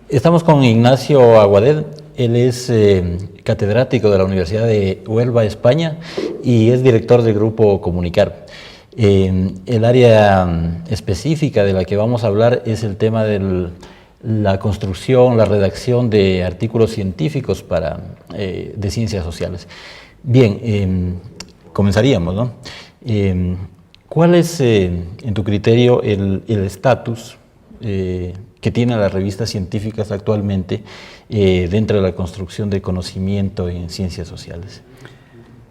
Estamos con Ignacio Aguadel. Él es catedrático de la Universidad de Huelva, España, y es director del grupo Comunicar. El área específica de la que vamos a hablar es el tema de la construcción, la redacción de artículos científicos de ciencias sociales. Bien, comenzaríamos, ¿no? ¿Cuál es, en tu criterio, el estatus que tienen las revistas científicas actualmente dentro de la construcción de conocimiento en ciencias sociales?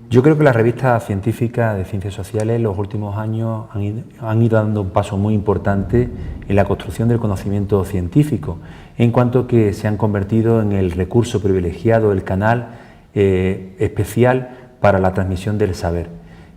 Yo creo que las revistas científicas de ciencias sociales en los últimos años han ido dando un paso muy importante en la construcción del conocimiento científico, en cuanto que se han convertido en el recurso privilegiado, el canal especial para la transmisión del saber.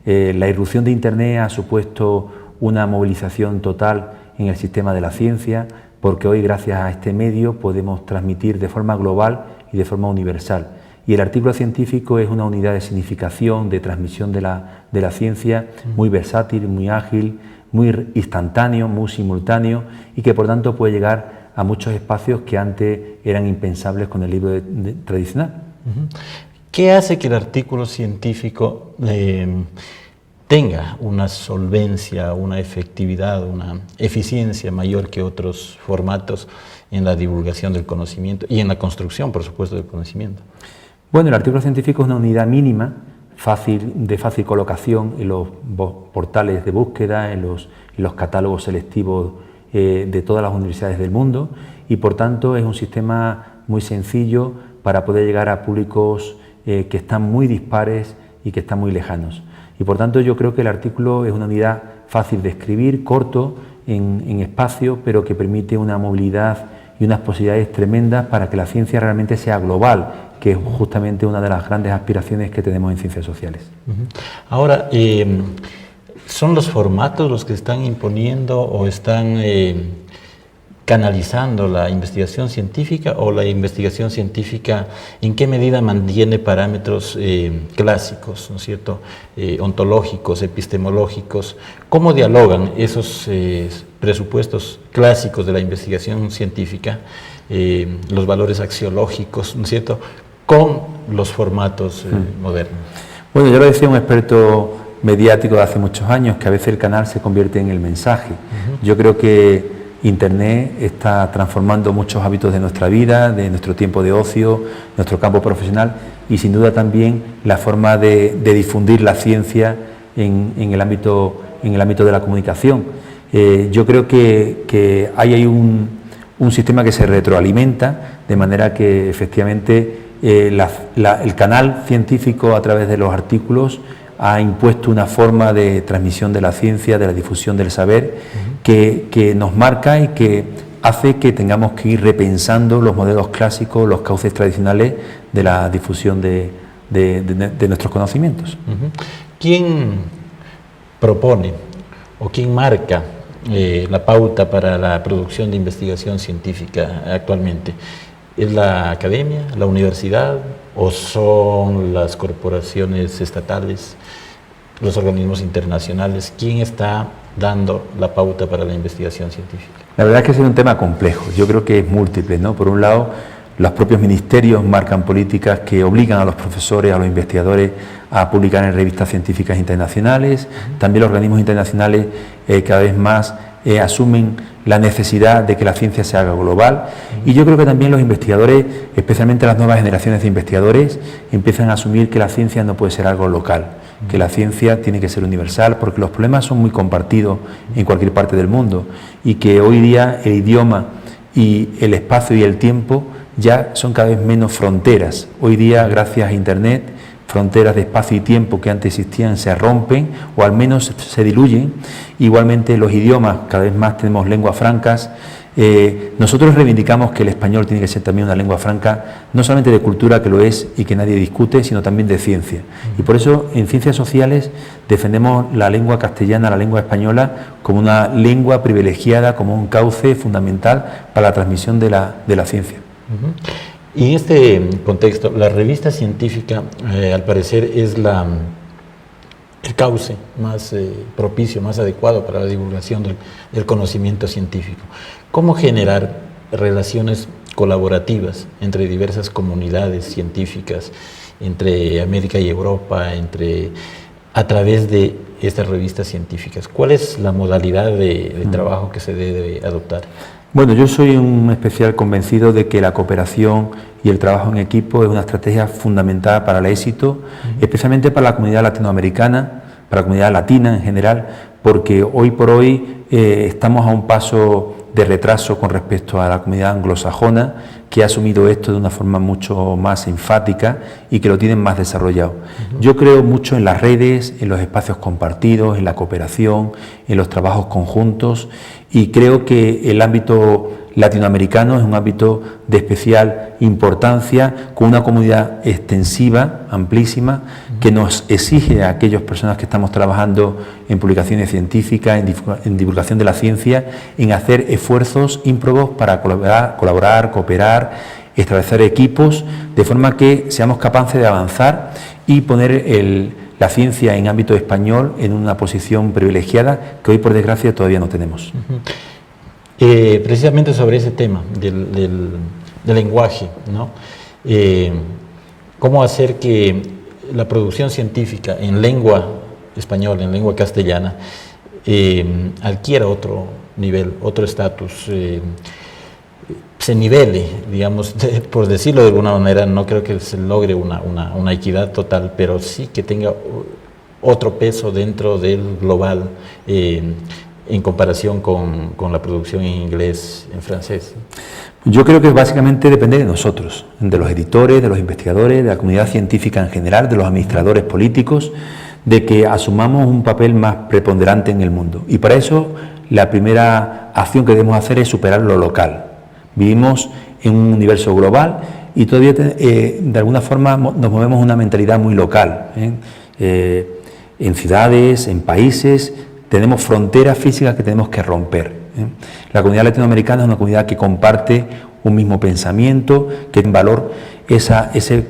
La irrupción de Internet ha supuesto una movilización total en el sistema de la ciencia, porque hoy, gracias a este medio, podemos transmitir de forma global y de forma universal. Y el artículo científico es una unidad de significación, de transmisión de la ciencia, muy versátil, muy ágil, muy instantáneo, muy simultáneo, y que por tanto puede llegar a muchos espacios que antes eran impensables con el libro tradicional. ¿Qué hace que el artículo científico tenga una solvencia, una efectividad, una eficiencia mayor que otros formatos en la divulgación del conocimiento y en la construcción, por supuesto, del conocimiento? Bueno, el artículo científico es una unidad mínima, de fácil colocación en los portales de búsqueda, en los catálogos selectivos de todas las universidades del mundo, y por tanto es un sistema muy sencillo para poder llegar a públicos que están muy dispares y que están muy lejanos. Y por tanto yo creo que el artículo es una unidad fácil de escribir, corto en espacio, pero que permite una movilidad y unas posibilidades tremendas para que la ciencia realmente sea global, que es justamente una de las grandes aspiraciones que tenemos en ciencias sociales. Ahora, ¿son los formatos los que están imponiendo o están canalizando la investigación científica, o la investigación científica en qué medida mantiene parámetros clásicos, ¿no es cierto?, ontológicos, epistemológicos? ¿Cómo dialogan esos presupuestos clásicos de la investigación científica, los valores axiológicos, ¿no es cierto?, con los formatos modernos? Bueno, yo lo decía un experto mediático de hace muchos años, que a veces el canal se convierte en el mensaje. Yo creo que Internet está transformando muchos hábitos de nuestra vida, de nuestro tiempo de ocio, nuestro campo profesional, y sin duda también la forma de difundir la ciencia en el ámbito de la comunicación. Yo creo que hay un sistema que se retroalimenta, de manera que efectivamente el canal científico, a través de los artículos, ha impuesto una forma de transmisión de la ciencia, de la difusión del saber, que nos marca y que hace que tengamos que ir repensando los modelos clásicos, los cauces tradicionales de la difusión de nuestros conocimientos. ¿Quién propone o quién marca la pauta para la producción de investigación científica actualmente? ¿Es la academia, la universidad, o son las corporaciones estatales, los organismos internacionales? ¿Quién está dando la pauta para la investigación científica? La verdad es que es un tema complejo. Yo creo que es múltiple, ¿no? Por un lado, los propios ministerios marcan políticas que obligan a los profesores, a los investigadores, a publicar en revistas científicas internacionales. También los organismos internacionales cada vez más asumen la necesidad de que la ciencia se haga global, y yo creo que también los investigadores, especialmente las nuevas generaciones de investigadores, empiezan a asumir que la ciencia no puede ser algo local, que la ciencia tiene que ser universal, porque los problemas son muy compartidos en cualquier parte del mundo, y que hoy día el idioma y el espacio y el tiempo ya son cada vez menos fronteras. Hoy día, gracias a Internet, fronteras de espacio y tiempo que antes existían se rompen, o al menos se diluyen. Igualmente los idiomas, cada vez más tenemos lenguas francas, Nosotros reivindicamos que el español tiene que ser también una lengua franca, no solamente de cultura, que lo es y que nadie discute, sino también de ciencia. Y por eso en ciencias sociales defendemos la lengua castellana, la lengua española, como una lengua privilegiada, como un cauce fundamental para la transmisión de la ciencia. Y en este contexto, la revista científica, al parecer, es el cauce más propicio, más adecuado para la divulgación del conocimiento científico. ¿Cómo generar relaciones colaborativas entre diversas comunidades científicas, entre América y Europa, a través de estas revistas científicas? ¿Cuál es la modalidad de trabajo que se debe adoptar? Bueno, yo soy un especial convencido de que la cooperación y el trabajo en equipo es una estrategia fundamental para el éxito, especialmente para la comunidad latinoamericana, para la comunidad latina en general, porque hoy por hoy estamos a un paso de retraso con respecto a la comunidad anglosajona, que ha asumido esto de una forma mucho más enfática y que lo tienen más desarrollado. Yo creo mucho en las redes, en los espacios compartidos, en la cooperación, en los trabajos conjuntos, y creo que el ámbito latinoamericano es un ámbito de especial importancia, con una comunidad extensiva, amplísima, que nos exige a aquellas personas que estamos trabajando en publicaciones científicas, en divulgación de la ciencia, en hacer esfuerzos ímprobos para colaborar, cooperar, establecer equipos, de forma que seamos capaces de avanzar y poner la ciencia en ámbito español en una posición privilegiada que hoy, por desgracia, todavía no tenemos. Precisamente sobre ese tema del lenguaje, ¿no? ¿Cómo hacer que la producción científica en lengua española, en lengua castellana, adquiera otro nivel, otro estatus, se nivele, digamos, por decirlo de alguna manera? No creo que se logre una equidad total, pero sí que tenga otro peso dentro del global, en comparación con la producción en inglés, en francés. Yo creo que básicamente depende de nosotros, de los editores, de los investigadores, de la comunidad científica en general, de los administradores políticos, de que asumamos un papel más preponderante en el mundo. Y para eso la primera acción que debemos hacer es superar lo local. Vivimos en un universo global y todavía de alguna forma nos movemos una mentalidad muy local. En ciudades, en países, tenemos fronteras físicas que tenemos que romper. La comunidad latinoamericana es una comunidad que comparte un mismo pensamiento, que tiene valor ese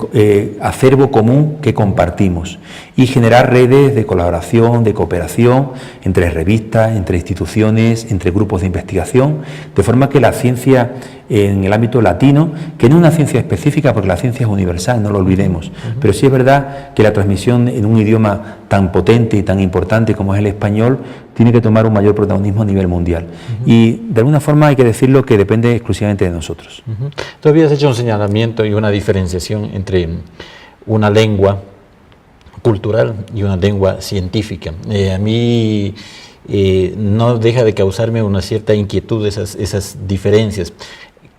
acervo común que compartimos, y generar redes de colaboración, de cooperación entre revistas, entre instituciones, entre grupos de investigación, de forma que la ciencia en el ámbito latino, que no es una ciencia específica porque la ciencia es universal, no lo olvidemos, pero sí es verdad que la transmisión en un idioma tan potente y tan importante como es el español tiene que tomar un mayor protagonismo a nivel mundial. Y de alguna forma hay que decirlo que depende exclusivamente de nosotros. Tú habías hecho un señalamiento y una diferenciación entre una lengua cultural y una lengua científica. A mí no deja de causarme una cierta inquietud esas diferencias,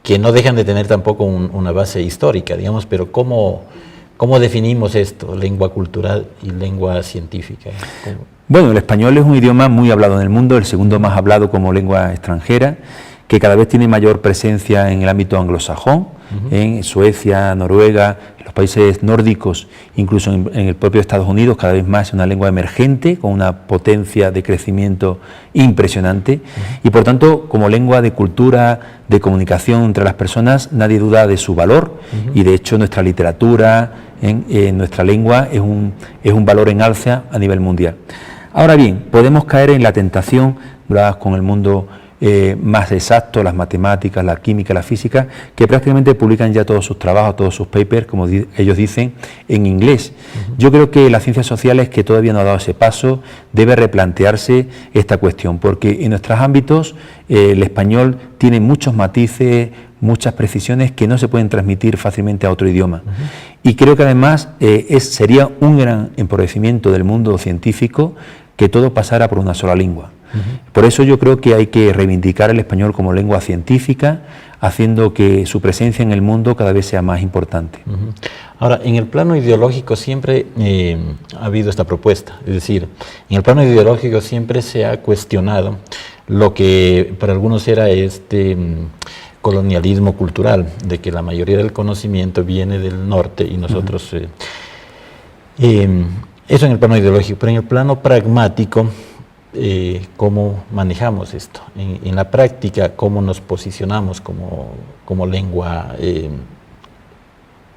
que no dejan de tener tampoco una base histórica, digamos, pero ¿cómo definimos esto, lengua cultural y lengua científica? Bueno, el español es un idioma muy hablado en el mundo, el segundo más hablado como lengua extranjera, que cada vez tiene mayor presencia en el ámbito anglosajón, en Suecia, Noruega, en los países nórdicos, incluso en el propio Estados Unidos, cada vez más es una lengua emergente, con una potencia de crecimiento impresionante, y por tanto, como lengua de cultura, de comunicación entre las personas, nadie duda de su valor, y de hecho nuestra literatura, nuestra lengua es un valor en alza a nivel mundial. Ahora bien, podemos caer en la tentación, ¿verdad?, con el mundo más exacto, las matemáticas, la química, la física, que prácticamente publican ya todos sus trabajos, todos sus papers, como ellos dicen, en inglés. Yo creo que las ciencias sociales, que todavía no ha dado ese paso, debe replantearse esta cuestión, porque en nuestros ámbitos el español tiene muchos matices, muchas precisiones que no se pueden transmitir fácilmente a otro idioma. Y creo que además sería un gran empobrecimiento del mundo científico que todo pasara por una sola lengua. Por eso yo creo que hay que reivindicar el español como lengua científica, haciendo que su presencia en el mundo cada vez sea más importante. Ahora, en el plano ideológico siempre ha habido esta propuesta, es decir, en el plano ideológico siempre se ha cuestionado lo que para algunos era colonialismo cultural, de que la mayoría del conocimiento viene del norte y nosotros... eso en el plano ideológico, pero en el plano pragmático, ¿cómo manejamos esto? En la práctica, ¿cómo nos posicionamos como lengua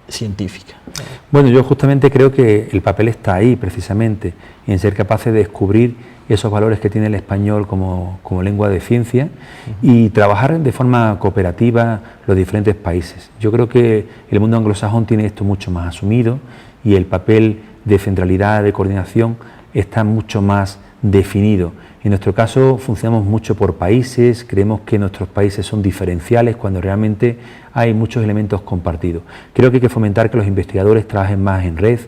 científica? Bueno, yo justamente creo que el papel está ahí, precisamente, en ser capaces de descubrir esos valores que tiene el español como lengua de ciencia y trabajar de forma cooperativa los diferentes países. Yo creo que el mundo anglosajón tiene esto mucho más asumido y el papel de centralidad, de coordinación, está mucho más definido. En nuestro caso funcionamos mucho por países, creemos que nuestros países son diferenciales cuando realmente hay muchos elementos compartidos. Creo que hay que fomentar que los investigadores trabajen más en red.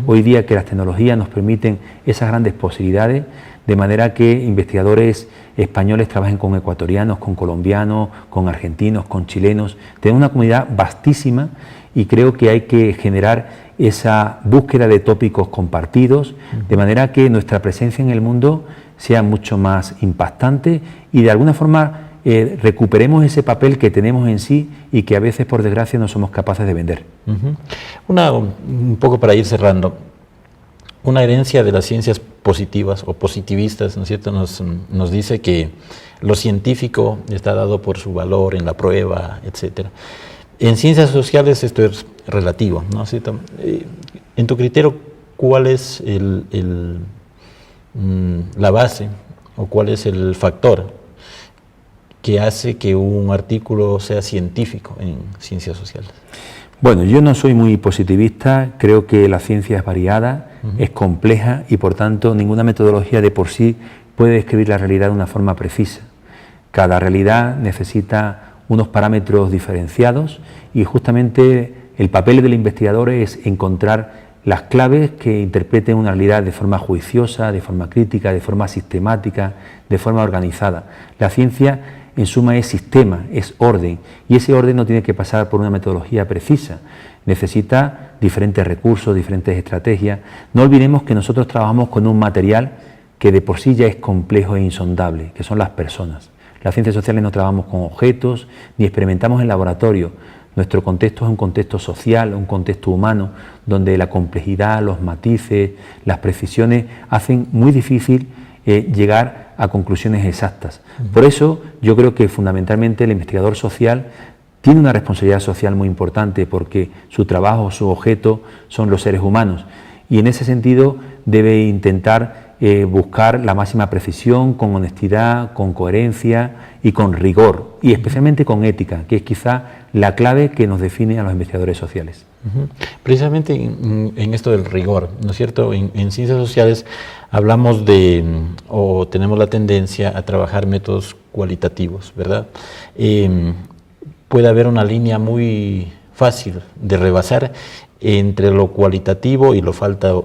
Hoy día que las tecnologías nos permiten esas grandes posibilidades, de manera que investigadores españoles trabajen con ecuatorianos, con colombianos, con argentinos, con chilenos. Tenemos una comunidad vastísima y creo que hay que generar esa búsqueda de tópicos compartidos, de manera que nuestra presencia en el mundo sea mucho más impactante y de alguna forma recuperemos ese papel que tenemos en sí y que a veces, por desgracia, no somos capaces de vender. Un poco para ir cerrando, una herencia de las ciencias positivas o positivistas, ¿no es cierto?, nos dice que lo científico está dado por su valor en la prueba, etcétera. En ciencias sociales esto es relativo, ¿no es cierto? En tu criterio, ¿cuál es la base o cuál es el factor que hace que un artículo sea científico en ciencias sociales? Bueno, yo no soy muy positivista, creo que la ciencia es variada, es compleja y por tanto ninguna metodología de por sí puede describir la realidad de una forma precisa. Cada realidad necesita unos parámetros diferenciados y justamente el papel del investigador es encontrar las claves que interpreten una realidad de forma juiciosa, de forma crítica, de forma sistemática, de forma organizada. La ciencia en suma es sistema, es orden y ese orden no tiene que pasar por una metodología precisa, necesita diferentes recursos, diferentes estrategias. No olvidemos que nosotros trabajamos con un material que de por sí ya es complejo e insondable, que son las personas. Las ciencias sociales no trabajamos con objetos ni experimentamos en laboratorio. Nuestro contexto es un contexto social, un contexto humano, donde la complejidad, los matices, las precisiones hacen muy difícil llegar a conclusiones exactas. Por eso yo creo que fundamentalmente el investigador social tiene una responsabilidad social muy importante porque su trabajo, su objeto son los seres humanos y en ese sentido debe intentar buscar la máxima precisión, con honestidad, con coherencia y con rigor, y especialmente con ética, que es quizá la clave que nos define a los investigadores sociales. Precisamente en esto del rigor, ¿no es cierto? En ciencias sociales hablamos o tenemos la tendencia a trabajar métodos cualitativos, ¿verdad? Puede haber una línea muy fácil de rebasar entre lo cualitativo y lo falto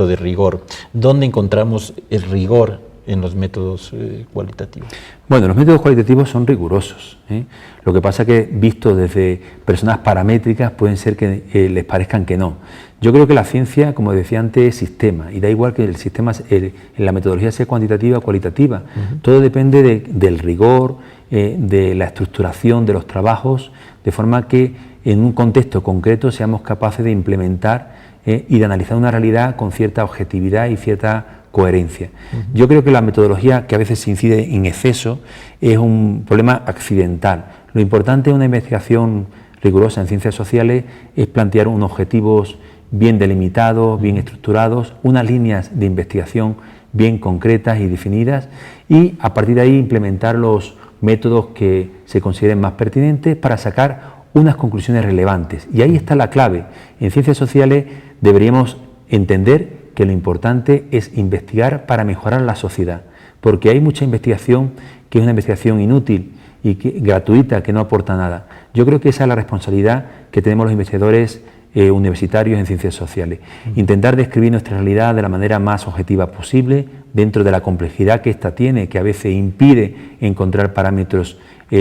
de rigor. ¿Dónde encontramos el rigor en los métodos cualitativos? Bueno, los métodos cualitativos son rigurosos, ¿eh? Lo que pasa que visto desde personas paramétricas pueden ser que les parezcan que no. Yo creo que la ciencia, como decía antes, es sistema y da igual que el sistema, en la metodología sea cuantitativa o cualitativa. Todo depende del rigor, de la estructuración de los trabajos, de forma que en un contexto concreto seamos capaces de implementar y de analizar una realidad con cierta objetividad y cierta coherencia. Yo creo que la metodología, que a veces se incide en exceso, es un problema accidental. Lo importante en una investigación rigurosa en ciencias sociales es plantear unos objetivos bien delimitados, bien estructurados, unas líneas de investigación bien concretas y definidas y a partir de ahí implementar los métodos que se consideren más pertinentes para sacar unas conclusiones relevantes. Y ahí está la clave. En ciencias sociales deberíamos entender que lo importante es investigar para mejorar la sociedad, porque hay mucha investigación que es una investigación inútil y gratuita, que no aporta nada. Yo creo que esa es la responsabilidad que tenemos los investigadores universitarios en ciencias sociales. Intentar describir nuestra realidad de la manera más objetiva posible, dentro de la complejidad que ésta tiene, que a veces impide encontrar parámetros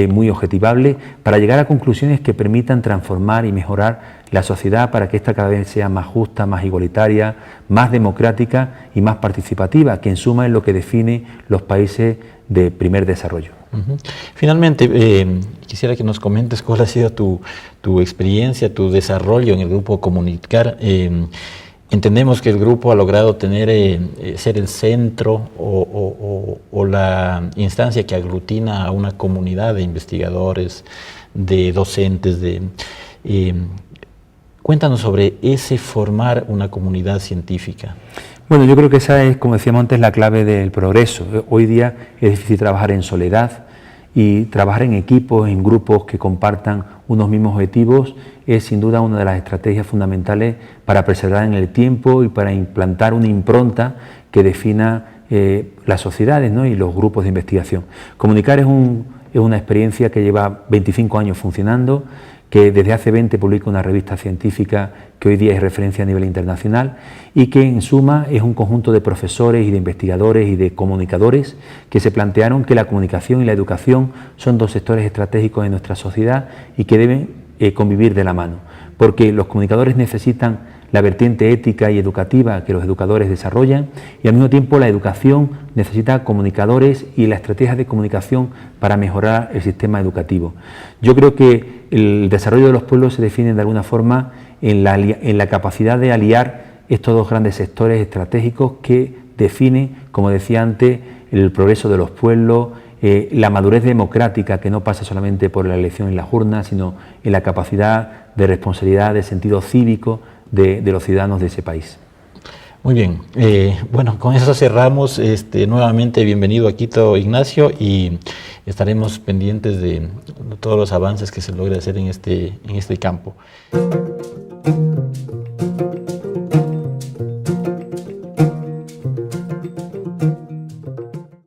muy objetivables, para llegar a conclusiones que permitan transformar y mejorar la sociedad para que ésta cada vez sea más justa, más igualitaria, más democrática y más participativa, que en suma es lo que define los países de primer desarrollo. Finalmente, quisiera que nos comentes cuál ha sido tu experiencia, tu desarrollo en el Grupo Comunicar. Entendemos que el grupo ha logrado ser el centro o la instancia que aglutina a una comunidad de investigadores, de docentes. Cuéntanos sobre ese formar una comunidad científica. Bueno, yo creo que esa es, como decíamos antes, la clave del progreso. Hoy día es difícil trabajar en soledad y trabajar en equipos, en grupos que compartan unos mismos objetivos es sin duda una de las estrategias fundamentales para perseverar en el tiempo y para implantar una impronta que defina las sociedades, ¿no?, y los grupos de investigación. Comunicar es una experiencia que lleva 25 años funcionando, que desde hace 20 publica una revista científica que hoy día es referencia a nivel internacional y que en suma es un conjunto de profesores y de investigadores y de comunicadores que se plantearon que la comunicación y la educación son dos sectores estratégicos de nuestra sociedad y que deben convivir de la mano, porque los comunicadores necesitan la vertiente ética y educativa que los educadores desarrollan y al mismo tiempo la educación necesita comunicadores y la estrategia de comunicación para mejorar el sistema educativo. Yo creo que el desarrollo de los pueblos se define de alguna forma en la capacidad de aliar estos dos grandes sectores estratégicos que definen, como decía antes, el progreso de los pueblos, la madurez democrática que no pasa solamente por la elección en las urnas, sino en la capacidad de responsabilidad, de sentido cívico de los ciudadanos de ese país. Muy bien, bueno, con eso cerramos. Nuevamente bienvenido a Quito, Ignacio, y estaremos pendientes de todos los avances que se logre hacer en este campo.